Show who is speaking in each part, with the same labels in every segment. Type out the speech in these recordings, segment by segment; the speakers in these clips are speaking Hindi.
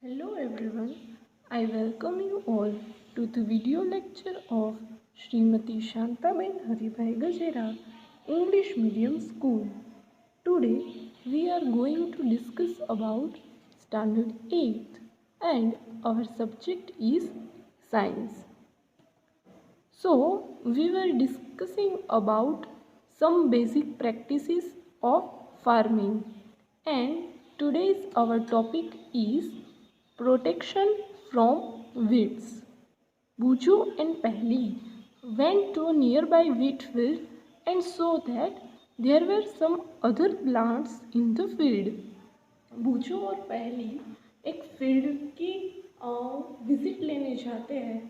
Speaker 1: Hello everyone, I welcome you all to the video lecture of Srimati Shantaben Haribhai Gajera, English Medium School. Today we are going to discuss about Standard 8th and our subject is Science. So we were discussing about some basic practices of farming and today's our topic is protection from weeds. Buju and Pahli went to a nearby wheat field and saw that there were some other plants in the field. बूझो और पहली एक फील्ड की विजिट लेने जाते हैं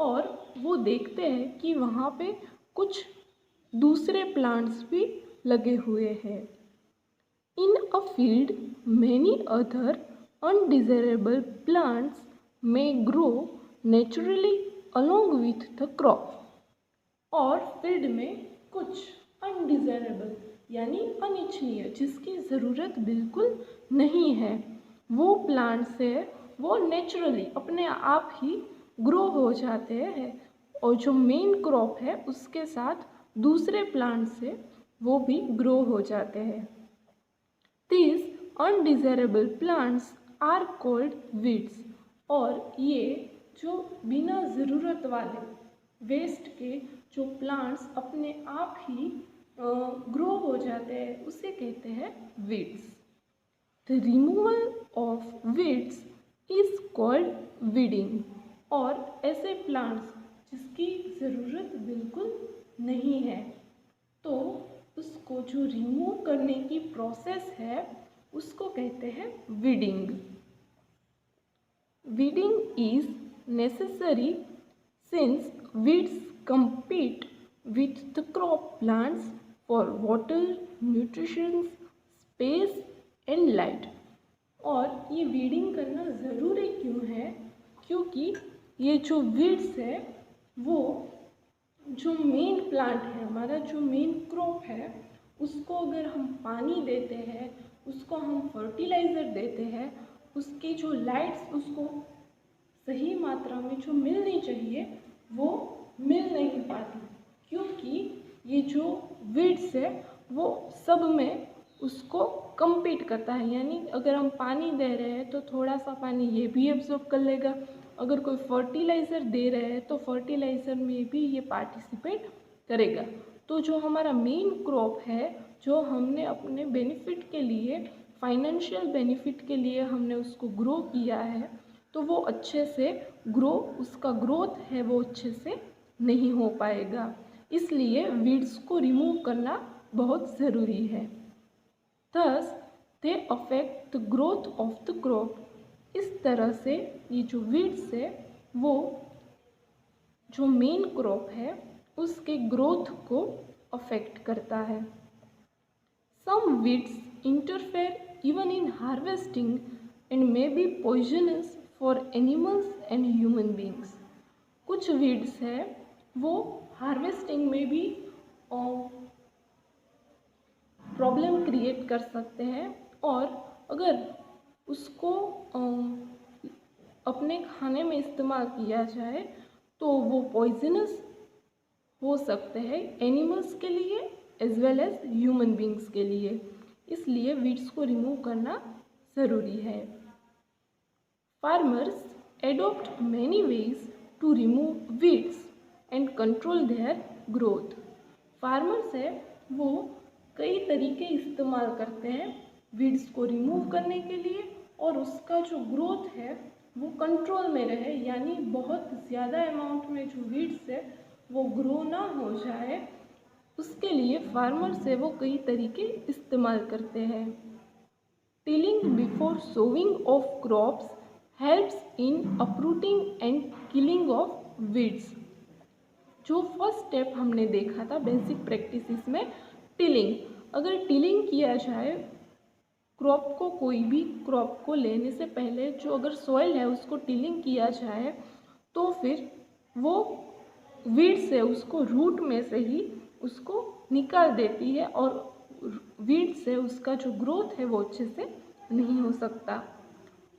Speaker 1: और वो देखते हैं कि वहाँ पे कुछ दूसरे प्लांट्स भी लगे हुए हैं. In a field many other undesirable plants may grow naturally along with the crop. और फील्ड में कुछ अनडिजायरेबल यानी अनिच्छनीय जिसकी ज़रूरत बिल्कुल नहीं है वो प्लांट्स है वो नेचुरली अपने आप ही ग्रो हो जाते हैं और जो मेन क्रॉप है उसके साथ दूसरे प्लांट्स से वो भी ग्रो हो जाते हैं. These undesirable plants are called weeds. और ये जो बिना ज़रूरत वाले वेस्ट के जो प्लांट्स अपने आप ही ग्रो हो जाते हैं उसे कहते हैं weeds. The removal of weeds is called weeding. और ऐसे प्लांट्स जिसकी ज़रूरत बिल्कुल नहीं है तो उसको जो रिमूव करने की प्रोसेस है उसको कहते हैं weeding. Weeding is necessary since weeds compete with the crop plants for water, nutrition, space and light. और ये वीडिंग करना ज़रूरी क्यों है? क्योंकि ये जो वीड्स है वो जो मेन प्लांट है हमारा जो मेन क्रॉप है उसको अगर हम पानी देते हैं उसको हम फर्टिलाइज़र देते हैं उसकी जो लाइट्स उसको सही मात्रा में जो मिलनी चाहिए वो मिल नहीं पाती क्योंकि ये जो वीड्स है वो सब में उसको कम्पीट करता है. यानी अगर हम पानी दे रहे हैं तो थोड़ा सा पानी ये भी एब्जॉर्ब कर लेगा. अगर कोई फर्टिलाइज़र दे रहे हैं तो फर्टिलाइज़र में भी ये पार्टिसिपेट करेगा. तो जो हमारा मेन क्रॉप है जो हमने अपने बेनिफिट के लिए फाइनेंशियल बेनिफिट के लिए हमने उसको ग्रो किया है तो वो अच्छे से उसका ग्रोथ है वो अच्छे से नहीं हो पाएगा. इसलिए वीड्स को रिमूव करना बहुत ज़रूरी है. Thus they affect the growth of the crop. इस तरह से ये जो वीड्स है वो जो मेन क्रॉप है उसके ग्रोथ को अफेक्ट करता है. Some weeds interfere even in harvesting and may be poisonous for animals and human beings. कुछ वीड्स है वो हार्वेस्टिंग में भी प्रॉब्लम क्रिएट कर सकते हैं और अगर उसको अपने खाने में इस्तेमाल किया जाए तो वो पॉइजनस हो सकते हैं एनिमल्स के लिए as well as human beings के लिए. इसलिए वीड्स को रिमूव करना ज़रूरी है. Farmers adopt many ways to remove weeds and control their growth. Farmers है वो कई तरीके इस्तेमाल करते हैं वीड्स को रिमूव करने के लिए और उसका जो ग्रोथ है वो कंट्रोल में रहे यानी बहुत ज़्यादा अमाउंट में जो वीड्स है वो ग्रो ना हो जाए उसके लिए फार्मर्स है वो कई तरीके इस्तेमाल करते हैं. Tilling before sowing of crops helps in uprooting and killing of weeds. जो फर्स्ट स्टेप हमने देखा था बेसिक प्रैक्टिसेस में टिलिंग. अगर टिलिंग किया जाए क्रॉप को कोई भी क्रॉप को लेने से पहले जो अगर सॉइल है उसको टिलिंग किया जाए तो फिर वो वीड्स है उसको रूट में से ही उसको निकाल देती है और वीड्स है उसका जो ग्रोथ है वो अच्छे से नहीं हो सकता.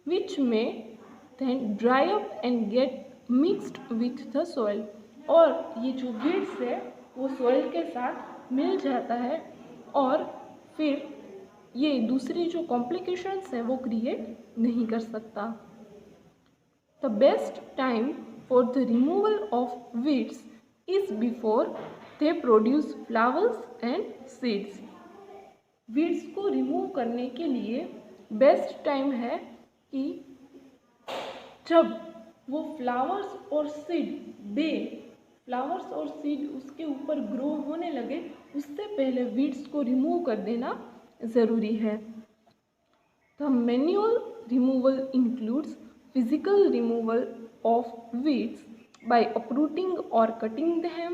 Speaker 1: विच में then dry up and get mixed with the soil। और ये जो weeds है वो soil के साथ मिल जाता है और फिर ये दूसरी जो complications है वो create नहीं कर सकता। The best time for the removal of weeds is before they produce flowers and seeds। Weeds को रिमूव करने के लिए बेस्ट टाइम है कि जब वो फ्लावर्स और सीड उसके ऊपर ग्रो होने लगे, उससे पहले वीड्स को रिमूव कर देना ज़रूरी है। The manual removal includes physical removal of weeds by uprooting और cutting them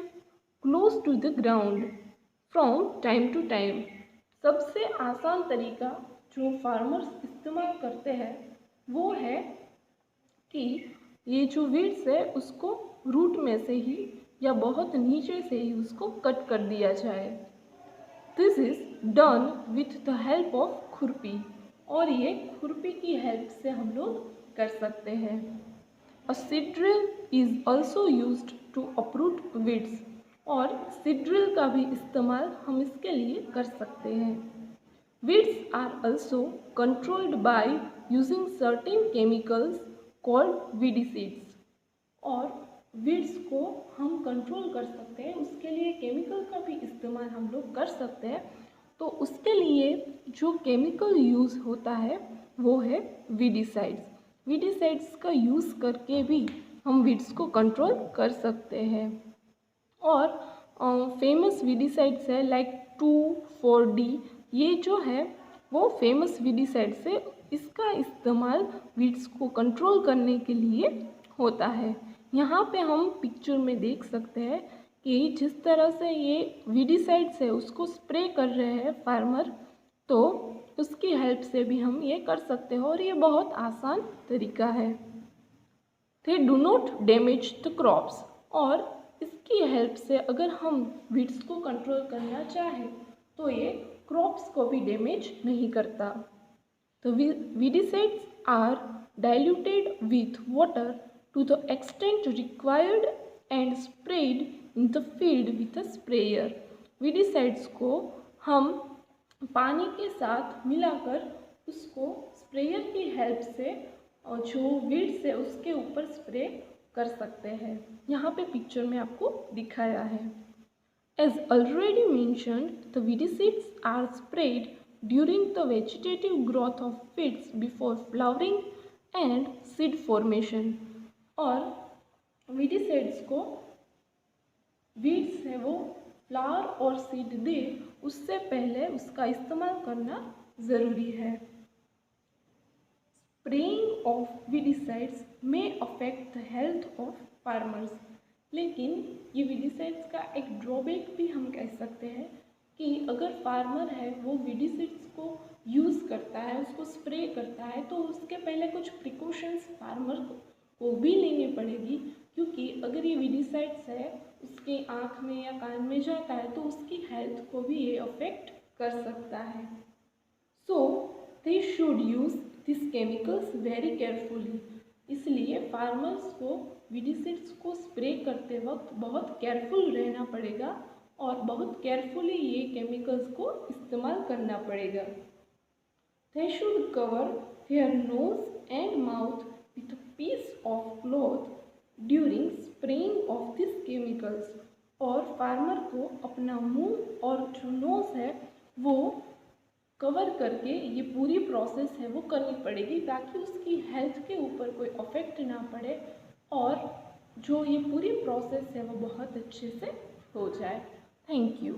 Speaker 1: close to the ground from time to time. सबसे आसान तरीका जो फार्मर्स इस्तेमाल करते हैं वो है कि ये जो वीड्स है उसको रूट में से ही या बहुत नीचे से ही उसको कट कर दिया जाए। This is done with the help of खुरपी, और ये खुरपी की हेल्प से हम लोग कर सकते हैं। A seed drill is also used to uproot weeds, और सीड ड्रिल का भी इस्तेमाल हम इसके लिए कर सकते हैं। Weeds are also controlled by using certain chemicals called weedicides, और वीड्स को हम कंट्रोल कर सकते हैं, उसके लिए केमिकल का भी इस्तेमाल हम लोग कर सकते हैं। तो उसके लिए जो केमिकल यूज़ होता है वो है वीडीसाइड्स। वीडीसाइड्स का यूज़ करके भी हम वीड्स को कंट्रोल कर सकते हैं। और फेमस वीडीसाइड्स है लाइक 2,4-D, ये जो है वो फेमस वीडीसाइड्स है। इसका इस्तेमाल वीड्स को कंट्रोल करने के लिए होता है। यहाँ पे हम पिक्चर में देख सकते हैं कि जिस तरह से ये वीडीसाइड्स है उसको स्प्रे कर रहे हैं फार्मर, तो उसकी हेल्प से भी हम ये कर सकते हैं और ये बहुत आसान तरीका है। They do not damage the crops, और इसकी हेल्प से अगर हम वीड्स को कंट्रोल करना चाहें तो ये क्रॉप्स को भी डैमेज नहीं करता। तो weedicides are diluted with water to the extent required and spread in the field with a sprayer. Weedicides को हम पानी के साथ मिलाकर उसको स्प्रेयर की हेल्प से और जो वीड्स है उसके ऊपर स्प्रे कर सकते हैं। यहाँ पे पिक्चर में आपको दिखाया है। As already mentioned, the weedicides are sprayed during the vegetative growth of weeds before flowering and seed formation। और weedicides को वीड्स है वो फ्लावर और सीड दे उससे पहले उसका इस्तेमाल करना ज़रूरी है। स्प्रेइंग ऑफ वीडीसाइड्स में affect the health of farmers, लेकिन ये वीडीसाइड्स का एक ड्रॉबैक भी हम कह सकते हैं कि अगर फार्मर है वो वीडीसाइड्स को यूज़ करता है, उसको स्प्रे करता है, तो उसके पहले कुछ प्रिकॉशंस फार्मर को भी लेनी पड़ेगी, क्योंकि अगर ये वीडीसाइड्स है उसके आँख में या कान में जाता है तो उसकी हेल्थ को भी ये अफेक्ट कर सकता है। So they should use this chemicals very carefully, इसलिए फार्मर्स को वीडीसाइड्स को स्प्रे करते वक्त बहुत केयरफुल रहना पड़ेगा और बहुत केयरफुली ये केमिकल्स को इस्तेमाल करना पड़ेगा। They should cover their nose and mouth with a piece of cloth during spraying of this chemicals, और फार्मर को अपना मुंह और जो नोज है वो कवर करके ये पूरी प्रोसेस है वो करनी पड़ेगी, ताकि उसकी हेल्थ के ऊपर कोई अफेक्ट ना पड़े और जो ये पूरी प्रोसेस है वो बहुत अच्छे से हो जाए। Thank you.